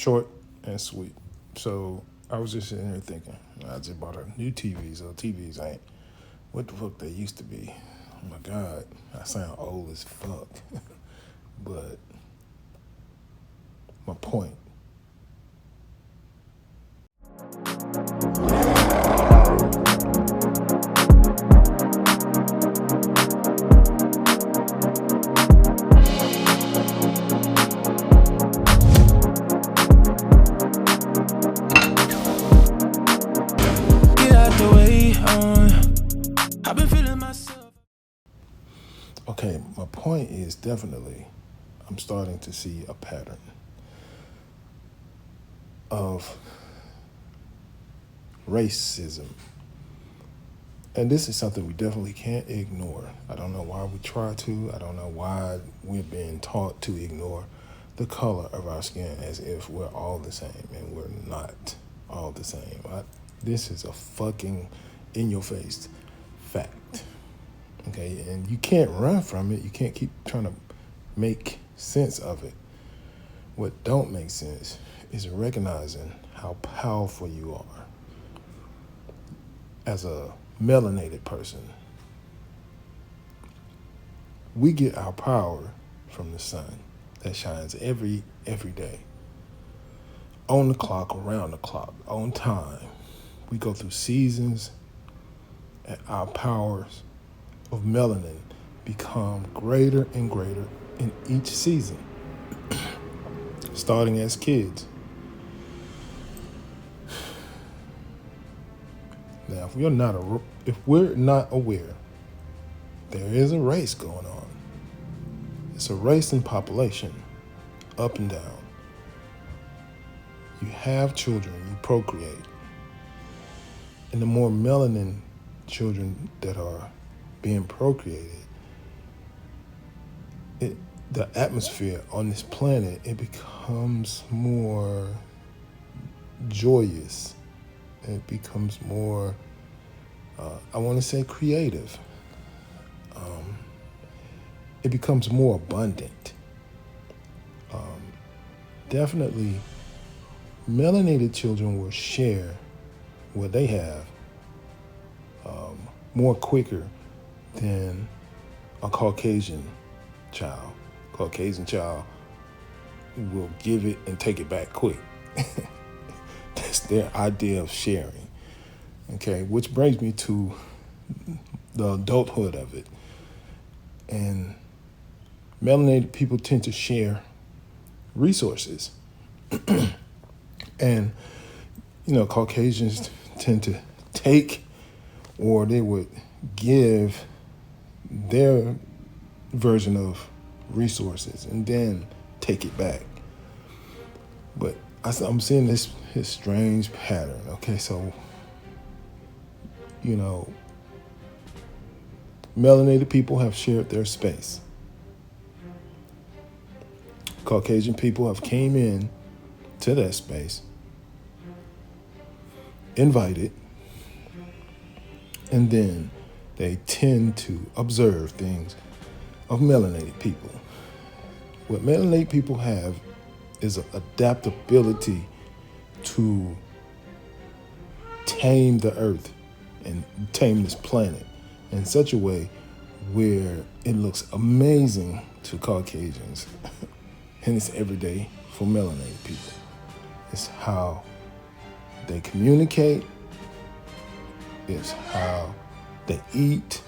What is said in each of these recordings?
Short and sweet. So I was just sitting here thinking, I just bought a new TV, so TVs ain't what the fuck they used to be. Oh my God, I sound old as fuck. But my point. Get out the way, I've been feeling myself. Okay, my point is definitely I'm starting to see a pattern of racism. And this is something we definitely can't ignore. I don't know why we try to. I don't know why we're being taught to ignore the color of our skin as if we're all the same, and we're not all the same. This is a fucking in-your-face fact. Okay, and you can't run from it. You can't keep trying to make sense of it. What don't make sense is recognizing how powerful you are as a melanated person. We get our power from the sun that shines every day. On the clock, around the clock, on time. We go through seasons, and our powers of melanin become greater and greater in each season, starting as kids. Now, if we're not aware, there is a race going on. It's a race in population, up and down. You have children, you procreate. And the more melanin children that are being procreated, the atmosphere on this planet, it becomes more joyous. It becomes more, I want to say creative. It becomes more abundant. Definitely, melanated children will share what they have more quicker than a Caucasian child. Caucasian child will give it and take it back quick. That's their idea of sharing. Okay, which brings me to the adulthood of it. And melanated people tend to share resources. And, Caucasians tend to take, or they would give their version of resources and then take it back. But I'm seeing this strange pattern. Okay, so, melanated people have shared their space. Caucasian people have came in to that space, invited, and then they tend to observe things of melanated people. What melanated people have is an adaptability to tame the earth and tame this planet in such a way where it looks amazing to Caucasians and it's everyday for melanated people. It's how they communicate, it's how they eat,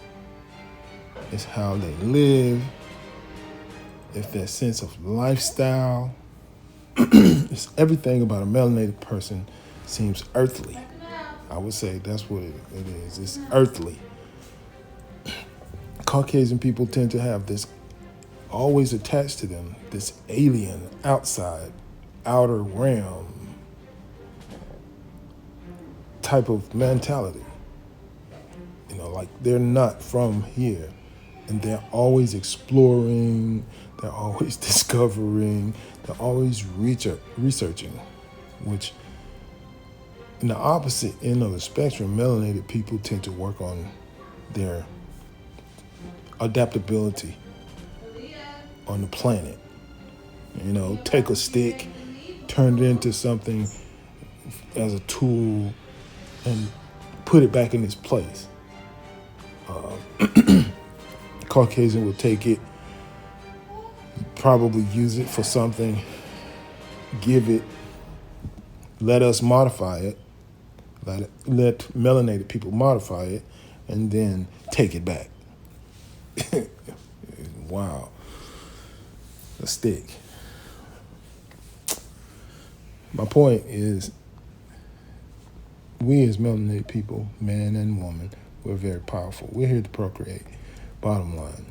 it's how they live, it's their sense of lifestyle. It's everything about a melanated person seems earthly. I would say that's what it is. It's earthly. Caucasian people tend to have this always attached to them, this alien, outer realm type of mentality. Like they're not from here. And they're always exploring, they're always discovering, they're always researching, which in the opposite end of the spectrum, melanated people tend to work on their adaptability on the planet. Take a stick, turn it into something as a tool and put it back in its place. Caucasian would take it, probably use it for something, give it, let us modify it, let melanated people modify it, and then take it back. Wow. A stick. My point is, we as melanated people, man and woman, we're very powerful. We're here to procreate. Bottom line.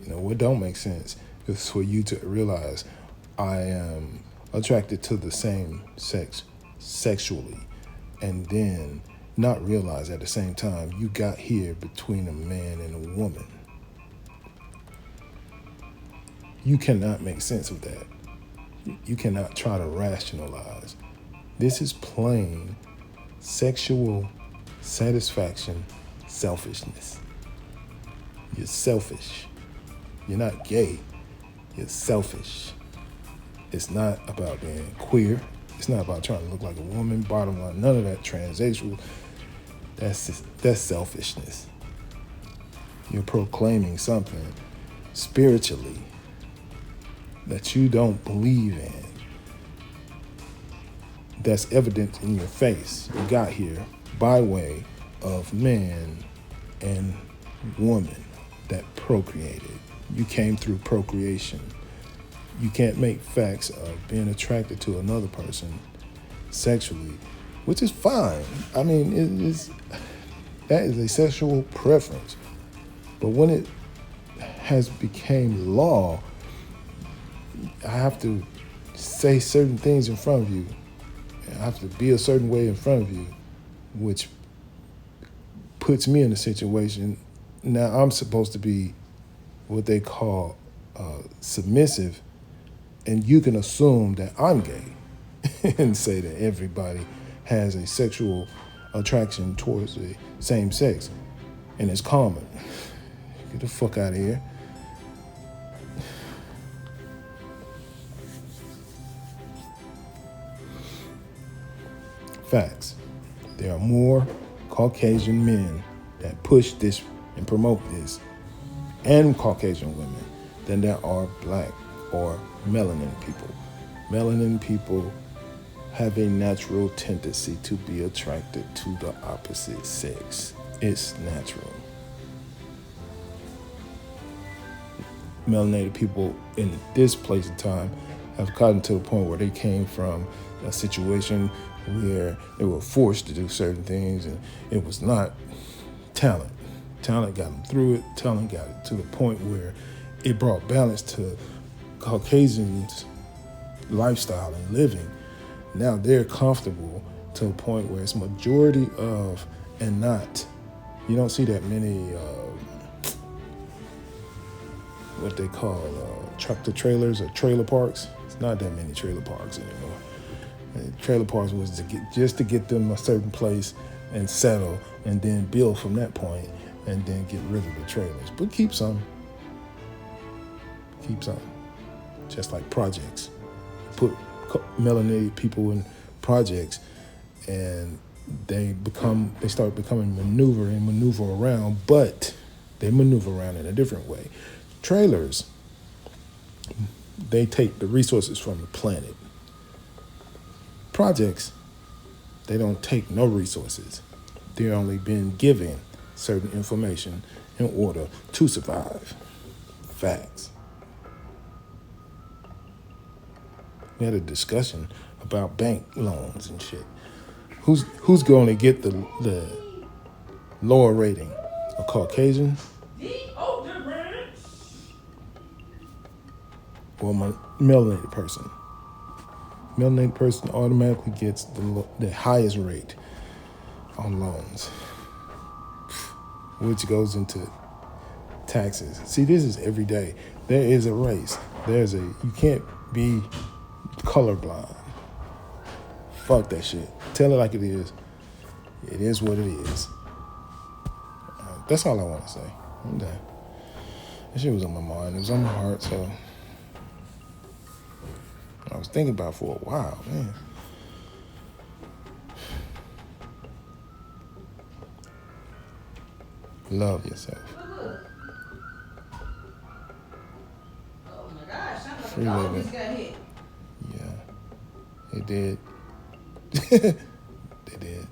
What don't make sense is for you to realize I am attracted to the same sex sexually, and then not realize at the same time you got here between a man and a woman. You cannot make sense of that. You cannot try to rationalize. This is plain sexual satisfaction, selfishness. You're selfish. You're not gay. You're selfish. It's not about being queer. It's not about trying to look like a woman. Bottom line, none of that transsexual. That's selfishness. You're proclaiming something spiritually that you don't believe in. That's evident in your face. You got here by way of man and woman that procreated. You came through procreation. You can't make facts of being attracted to another person sexually, which is fine. I mean, that is a sexual preference. But when it has become law, I have to say certain things in front of you. I have to be a certain way in front of you, which puts me in a situation. Now I'm supposed to be what they call submissive, and you can assume that I'm gay and say that everybody has a sexual attraction towards the same sex, and it's common. Get the fuck out of here. Facts. There are more Caucasian men that push this and promote this, and Caucasian women, than there are black or melanin people. Melanin people have a natural tendency to be attracted to the opposite sex. It's natural. Melanated people in this place and time have gotten to the point where they came from a situation where they were forced to do certain things, and it was not talent. Talent got them through it. Talent got it to the point where it brought balance to Caucasians' lifestyle and living. Now they're comfortable to a point where it's majority of and not. You don't see that many what they call tractor trailers or trailer parks. It's not that many trailer parks anymore. And trailer parks was to get them a certain place and settle, and then build from that point, and then get rid of the trailers. But keep some. Keep some. Just like projects. Put melanated people in projects, and they start becoming maneuver around, but they maneuver around in a different way. Trailers, they take the resources from the planet. Projects, they don't take no resources. They're only been given certain information in order to survive. Facts. We had a discussion about bank loans and shit. Who's going to get the lower rating? A Caucasian? Or a melanated person? Melanated person automatically gets the highest rate on loans, which goes into taxes. See, this is every day. There is a race. You can't be colorblind. Fuck that shit. Tell it like it is. It is what it is. That's all I want to say. I'm done. That shit was on my mind. It was on my heart, so I was thinking about for a while, man. Love yourself. Oh my gosh, sounds like Free a dog living. just got hit. Yeah, they did. They did.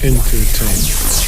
Entertainment.